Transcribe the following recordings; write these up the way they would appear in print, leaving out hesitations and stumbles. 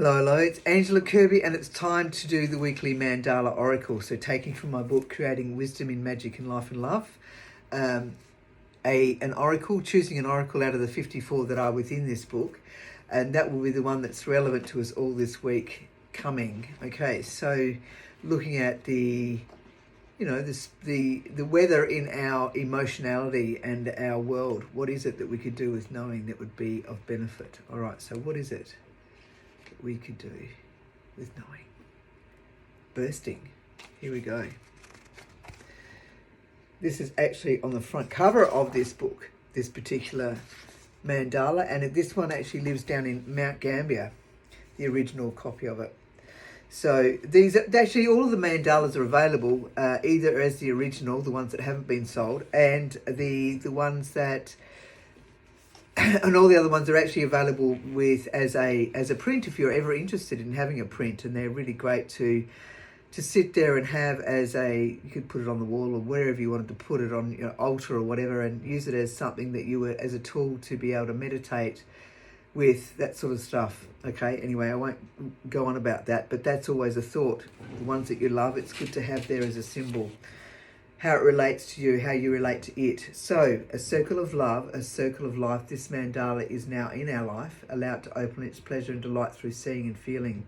Hello, it's Angela Kirby, and it's time to do the weekly Mandala Oracle. So, taking from my book, Creating Wisdom in Magic and Life and Love, an oracle, choosing an oracle out of the 54 that are within this book, and that will be the one that's relevant to us all this week coming. Okay, so looking at the weather in our emotionality and our world. What is it that we could do with knowing that would be of benefit? All right, so what is it we could do with knowing? Bursting. Here we go. This is actually on the front cover of this book, this particular mandala, and this one actually lives down in Mount Gambier, the original copy of it. So these are, actually all of the mandalas are available either as the original, the ones that haven't been sold, and the ones that and all the other ones are actually available with as a print if you're ever interested in having a print, and they're really great to sit there and have you could put it on the wall or wherever you wanted to put it, on your altar or whatever, and use it as something that you were, as a tool to be able to meditate with, that sort of stuff. Okay, anyway, I won't go on about that, but that's always a thought. The ones that you love, it's good to have there as a symbol. How it relates to you, how you relate to it. So, a circle of love, a circle of life. This mandala is now in our life. Allow it to open its pleasure and delight through seeing and feeling.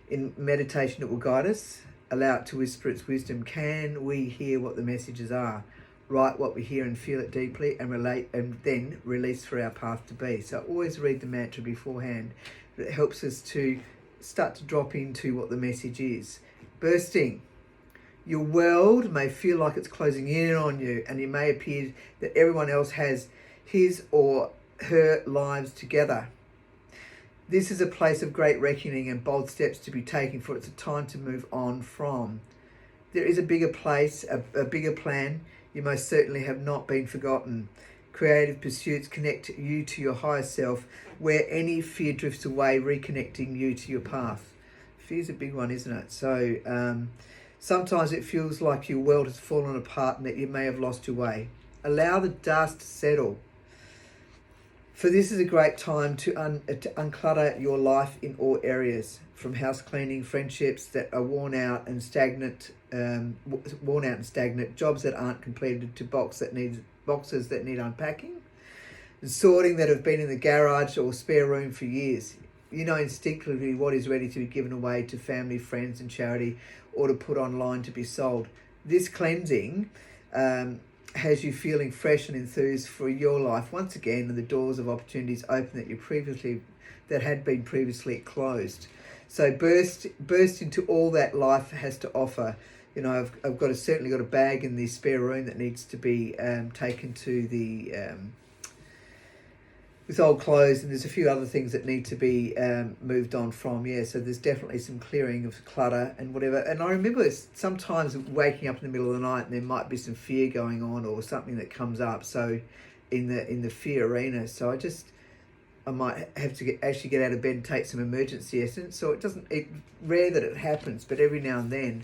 In meditation, it will guide us. Allow it to whisper its wisdom. Can we hear what the messages are? Write what we hear and feel it deeply, and relate, and then release for our path to be. So always read the mantra beforehand. It helps us to start to drop into what the message is. Bursting. Your world may feel like it's closing in on you, and it may appear that everyone else has his or her lives together. This is a place of great reckoning and bold steps to be taken, for it's a time to move on from. There is a bigger place, a bigger plan. You most certainly have not been forgotten. Creative pursuits connect you to your higher self, where any fear drifts away, reconnecting you to your path. Fear's a big one, isn't it? So sometimes it feels like your world has fallen apart and that you may have lost your way. Allow the dust to settle. For this is a great time to unclutter your life in all areas, from house cleaning, friendships that are worn out and stagnant, jobs that aren't completed, to boxes that need unpacking, and sorting that have been in the garage or spare room for years. You know instinctively what is ready to be given away to family, friends and charity, or to put online to be sold. This cleansing has you feeling fresh and enthused for your life once again, and the doors of opportunities open that had been previously closed. So burst into all that life has to offer. You know, I've certainly got a bag in the spare room that needs to be taken to the with old clothes, and there's a few other things that need to be moved on from. Yeah, so there's definitely some clearing of clutter and whatever. And I remember sometimes waking up in the middle of the night and there might be some fear going on or something that comes up. So in the fear arena, so I might have to actually get out of bed and take some emergency essence. So it's rare that it happens, but every now and then.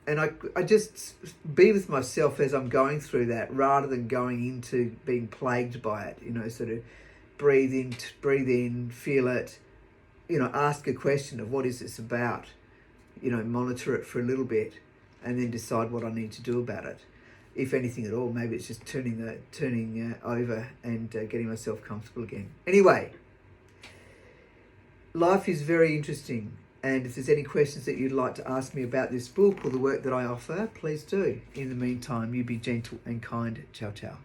And I just be with myself as I'm going through that, rather than going into being plagued by it. You know, sort of breathe in, feel it. You know, ask a question of what is this about. You know, monitor it for a little bit, and then decide what I need to do about it, if anything at all. Maybe it's just turning over and getting myself comfortable again. Anyway, life is very interesting. And if there's any questions that you'd like to ask me about this book or the work that I offer, please do. In the meantime, you be gentle and kind. Ciao, ciao.